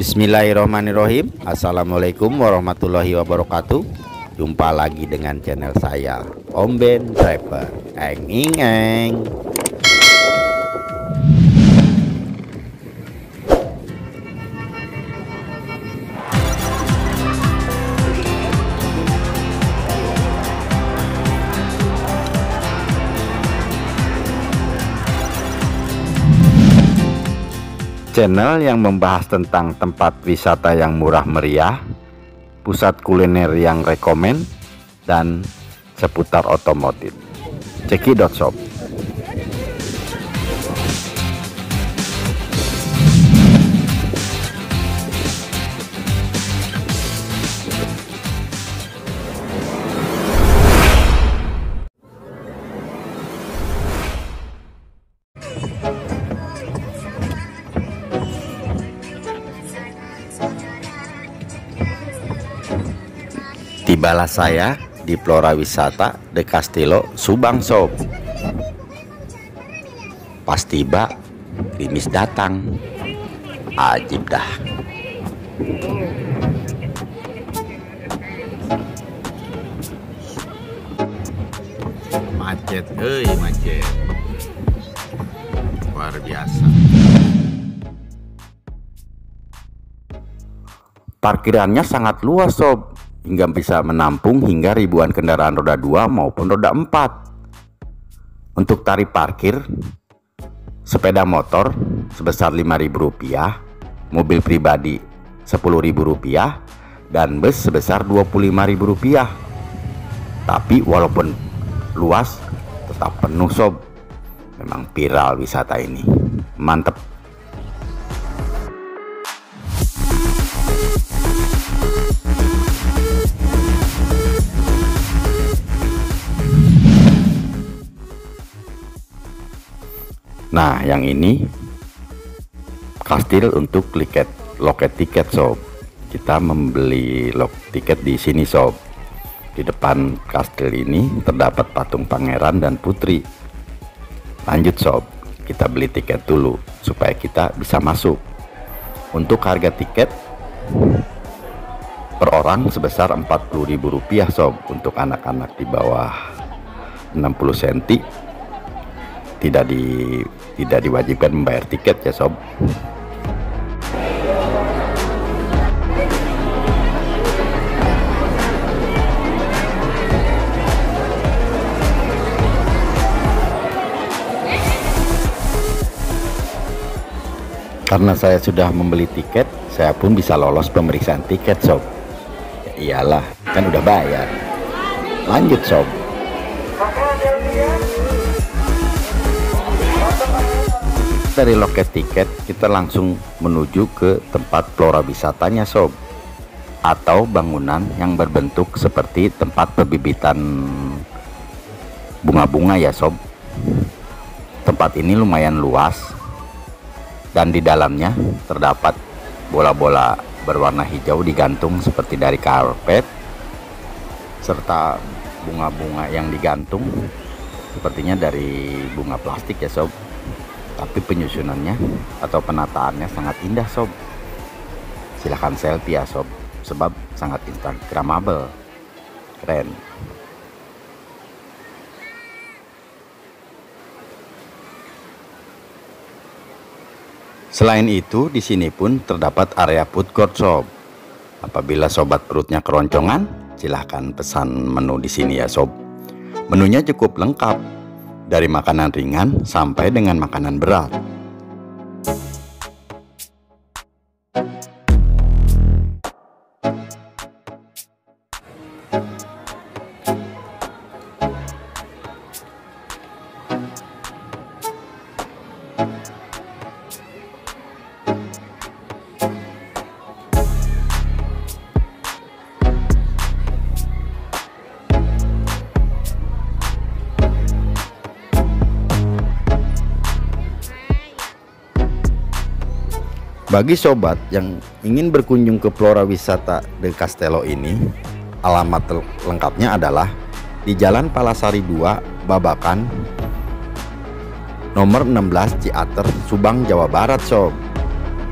Bismillahirrahmanirrahim. Assalamualaikum warahmatullahi wabarakatuh. Jumpa lagi dengan channel saya, Om Ben Driver. Eng ing eng. Channel yang membahas tentang tempat wisata yang murah meriah, pusat kuliner yang rekomen, dan seputar otomotif. Ceki.shop. Tibalah saya di Flora Wisata De Castello, Subang, Sob. Pas tiba, gerimis datang. Ajib dah. Macet, macet. Luar biasa. Parkirannya sangat luas, Sob, hingga bisa menampung hingga ribuan kendaraan roda 2 maupun roda 4. Untuk tarif parkir, sepeda motor sebesar Rp5.000, mobil pribadi Rp10.000, dan bus sebesar Rp25.000. Tapi walaupun luas, tetap penuh, Sob. Memang viral wisata ini. Mantep. Nah, yang ini kastil untuk loket tiket, Sob. Kita membeli tiket di sini, Sob. Di depan kastil ini terdapat patung pangeran dan putri. Lanjut, Sob, kita beli tiket dulu supaya kita bisa masuk. Untuk harga tiket per orang sebesar Rp40.000, Sob. Untuk anak-anak di bawah 60 cm tidak diwajibkan membayar tiket ya, Sob. Karena saya sudah membeli tiket, saya pun bisa lolos pemeriksaan tiket, Sob. Ya iyalah, kan udah bayar. Lanjut, Sob. Dari loket tiket kita langsung menuju ke tempat flora wisatanya, Sob, atau bangunan yang berbentuk seperti tempat pembibitan bunga-bunga ya, Sob. Tempat ini lumayan luas dan di dalamnya terdapat bola-bola berwarna hijau digantung seperti dari karpet, serta bunga-bunga yang digantung sepertinya dari bunga plastik ya, Sob. Tapi penyusunannya atau penataannya sangat indah, Sob. Silahkan selfie ya, Sob, sebab sangat instagramable. Keren. Selain itu, di sini pun terdapat area food court, Sob. Apabila sobat perutnya keroncongan, silahkan pesan menu di sini ya, Sob. Menunya cukup lengkap, dari makanan ringan sampai dengan makanan berat. Bagi sobat yang ingin berkunjung ke Flora Wisata De Castello ini, alamat lengkapnya adalah di Jalan Palasari 2, Babakan, nomor 16 Ciater, Subang, Jawa Barat, Sob.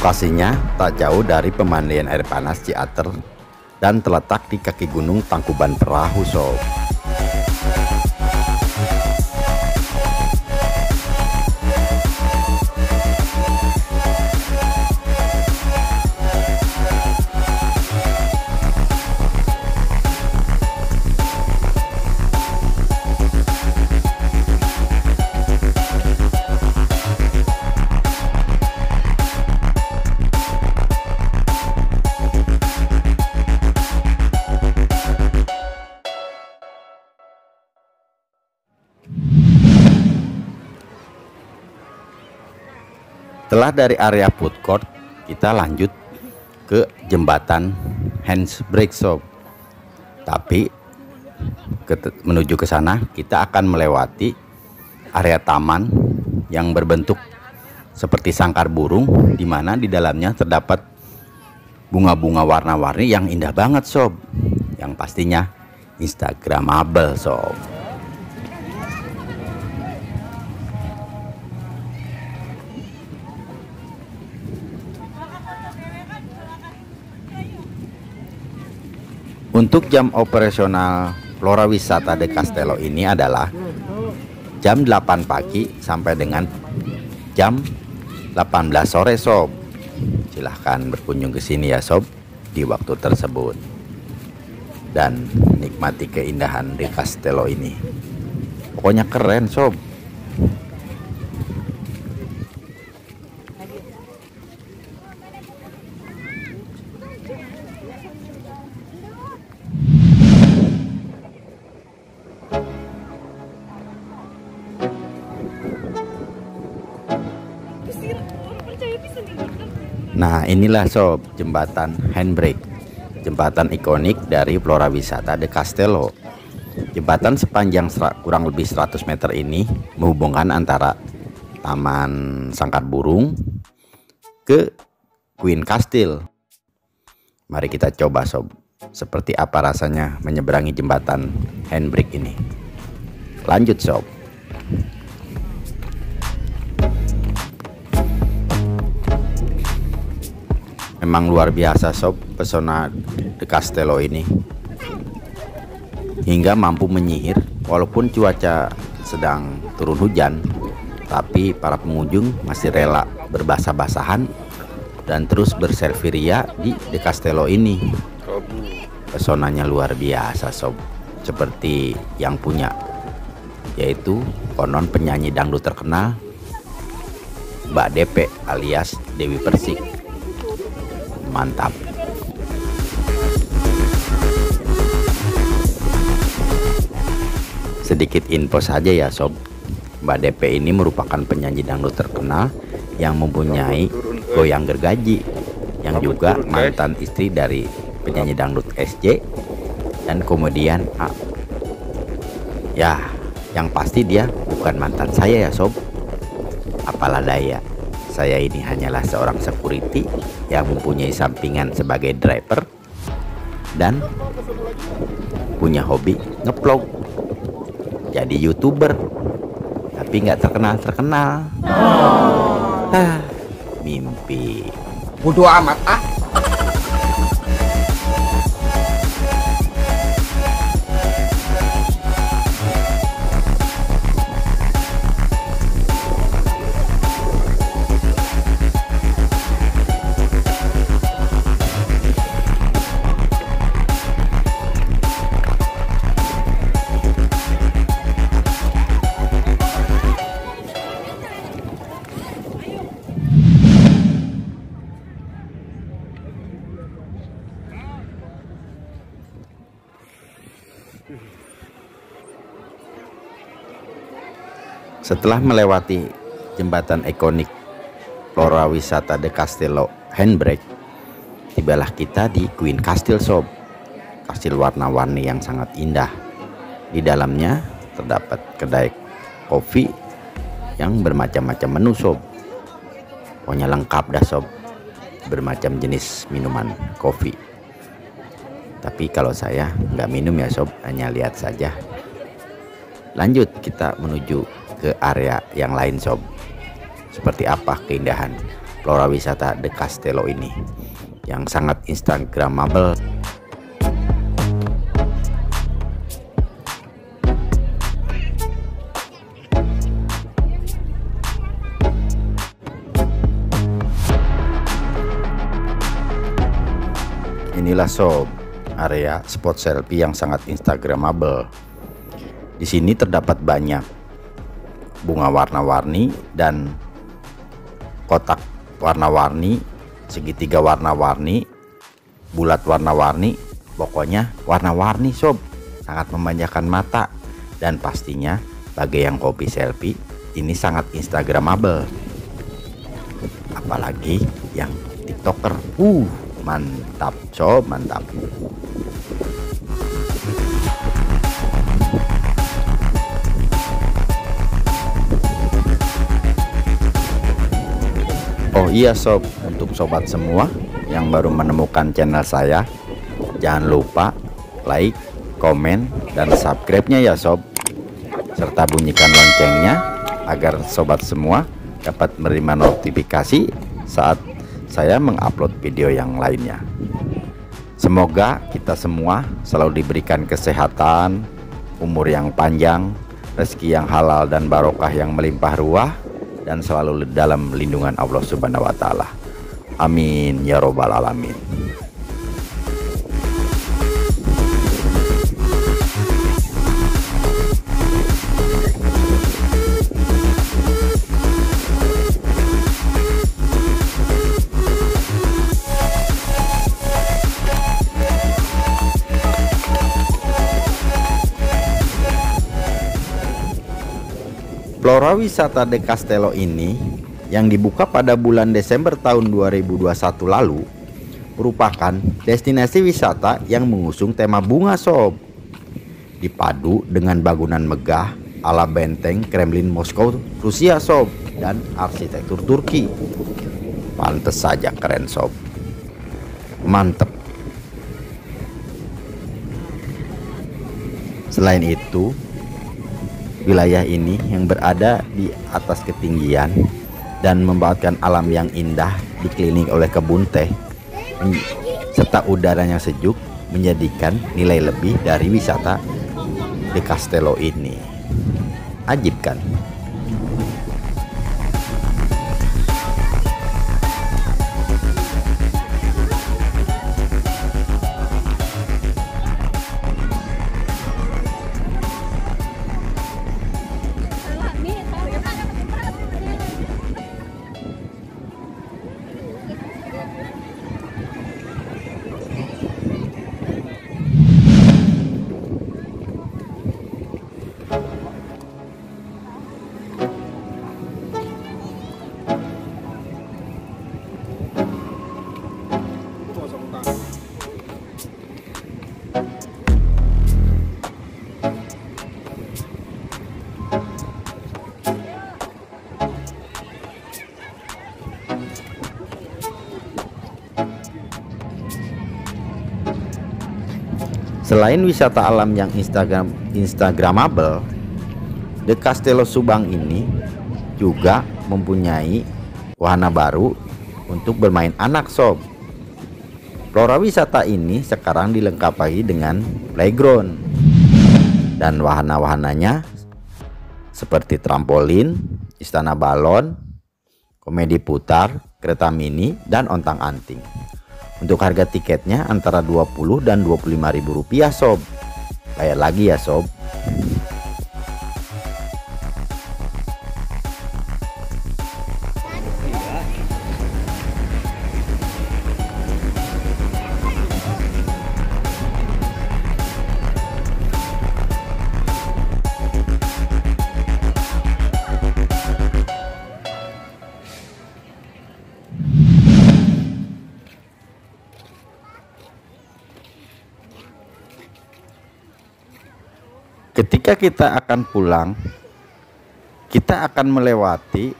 Lokasinya tak jauh dari pemandian air panas Ciater dan terletak di kaki gunung Tangkuban Perahu sob. Setelah dari area food court, kita lanjut ke jembatan Handbrake sob. Tapi menuju ke sana kita akan melewati area taman yang berbentuk seperti sangkar burung, di mana di dalamnya terdapat bunga-bunga warna-warni yang indah banget sob, yang pastinya instagramable sob. Untuk jam operasional Flora Wisata de Castello ini adalah jam 8 pagi sampai dengan jam 18 sore sob. Silahkan berkunjung ke sini ya sob di waktu tersebut dan nikmati keindahan de Castello ini. Pokoknya keren sob. Nah inilah sob jembatan Handbrake, jembatan ikonik dari Flora Wisata de Castello. Jembatan sepanjang kurang lebih 100 meter ini menghubungkan antara Taman Sangkar Burung ke Queen Castle. Mari kita coba sob, seperti apa rasanya menyeberangi jembatan Handbrake ini. Lanjut sob. Memang luar biasa sob pesona de Castello ini, hingga mampu menyihir walaupun cuaca sedang turun hujan, tapi para pengunjung masih rela berbasah-basahan dan terus berselfie di de Castello ini. Pesonanya luar biasa sob, seperti yang punya, yaitu konon penyanyi dangdut terkenal Mbak DP alias Dewi Persik. Mantap. Sedikit info saja ya sob, Mbak DP ini merupakan penyanyi dangdut terkenal yang mempunyai goyang gergaji, yang juga mantan istri dari penyanyi dangdut SJ dan komedian A. Ya, yang pasti dia bukan mantan saya ya sob. Apalah daya, saya ini hanyalah seorang security yang mempunyai sampingan sebagai driver dan punya hobi ngevlog, jadi YouTuber, tapi nggak terkenal. Mimpi. Bodoh amat ah. Setelah melewati jembatan ikonik Flora Wisata de Castello Handbrake, tibalah kita di Queen Castle sob. Kastil warna-warni yang sangat indah. Di dalamnya terdapat kedai kopi yang bermacam-macam menu sob. Pokoknya lengkap dah sob, bermacam jenis minuman kopi. Tapi kalau saya nggak minum ya sob, hanya lihat saja. Lanjut kita menuju ke area yang lain sob. Seperti apa keindahan Flora Wisata De Castello ini yang sangat instagramable. Inilah sob, area spot selfie yang sangat instagramable. Di sini terdapat banyak bunga warna-warni dan kotak warna-warni, segitiga warna-warni, bulat warna-warni, pokoknya warna-warni sob, sangat memanjakan mata. Dan pastinya bagi yang hobi selfie ini sangat instagramable, apalagi yang tiktoker. Mantap sob, mantap. Oh iya sob, untuk sobat semua yang baru menemukan channel saya, jangan lupa like, komen, dan subscribe-nya ya sob, serta bunyikan loncengnya agar sobat semua dapat menerima notifikasi saat saya mengupload video yang lainnya. Semoga kita semua selalu diberikan kesehatan, umur yang panjang, rezeki yang halal dan barokah yang melimpah ruah, dan selalu dalam lindungan Allah Subhanahu wa Ta'ala. Amin ya robbal alamin. Flora Wisata De Castello ini yang dibuka pada bulan Desember tahun 2021 lalu merupakan destinasi wisata yang mengusung tema bunga sob, dipadu dengan bangunan megah ala benteng Kremlin Moskow Rusia sob, dan arsitektur Turki. Pantes saja keren sob, mantep. Selain itu, wilayah ini yang berada di atas ketinggian dan membawakan alam yang indah dikelilingi oleh kebun teh serta udara yang sejuk menjadikan nilai lebih dari wisata De Castello ini. Ajib kan? Selain wisata alam yang instagramable, De Castello Subang ini juga mempunyai wahana baru untuk bermain anak sob. Flora wisata ini sekarang dilengkapi dengan playground dan wahana-wahananya seperti trampolin, istana balon, komedi putar, kereta mini, dan ontang-anting. Untuk harga tiketnya antara 20 dan 25.000 rupiah sob. Bayar lagi ya sob. Ketika kita akan pulang, kita akan melewati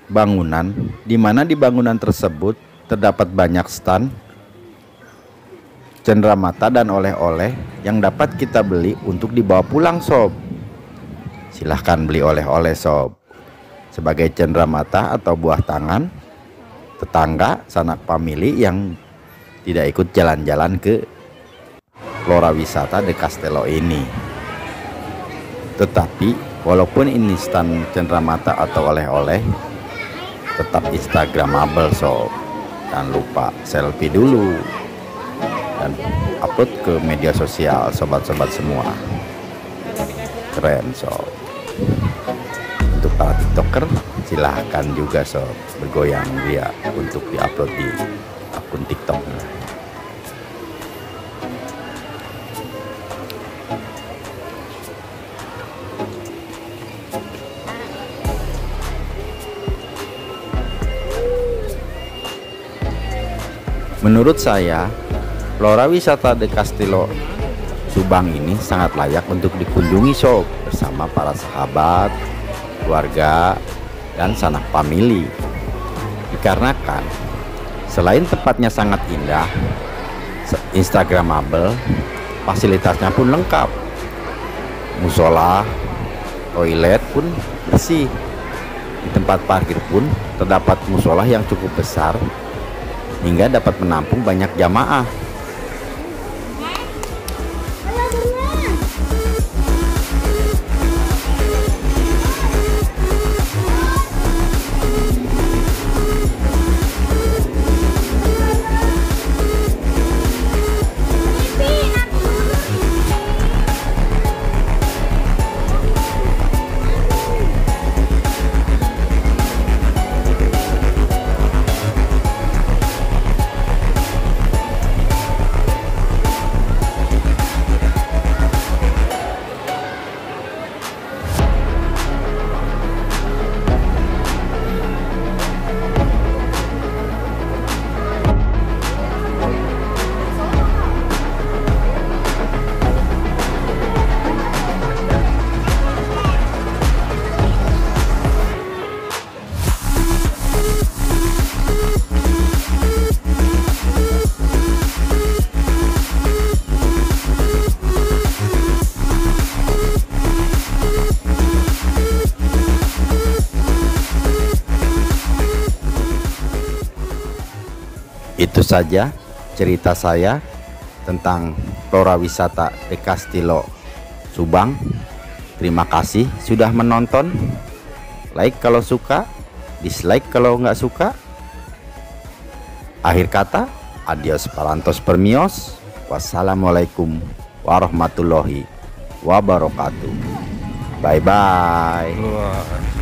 bangunan, di mana di bangunan tersebut terdapat banyak stand cenderamata dan oleh-oleh yang dapat kita beli untuk dibawa pulang sob. Silahkan beli oleh-oleh sob sebagai cenderamata atau buah tangan tetangga, sanak famili yang tidak ikut jalan-jalan ke Flora Wisata de Castello ini. Tetapi walaupun ini stand cenderamata atau oleh-oleh, tetap instagramable sob. Jangan lupa selfie dulu dan upload ke media sosial sobat-sobat semua. Keren sob. Untuk para tiktoker silahkan juga sob bergoyang dia untuk diupload di akun tiktoknya. Menurut saya, Flora Wisata de Castello Subang ini sangat layak untuk dikunjungi sob bersama para sahabat, keluarga, dan sanak famili. Dikarenakan selain tempatnya sangat indah, instagramable, fasilitasnya pun lengkap. Musola, toilet pun bersih. Di tempat parkir pun terdapat musola yang cukup besar hingga dapat menampung banyak jamaah. Itu saja cerita saya tentang Flora Wisata de Castello Subang. Terima kasih sudah menonton. Like kalau suka, dislike kalau nggak suka. Akhir kata, adios parantos permios. Wassalamualaikum warahmatullahi wabarakatuh. Bye bye.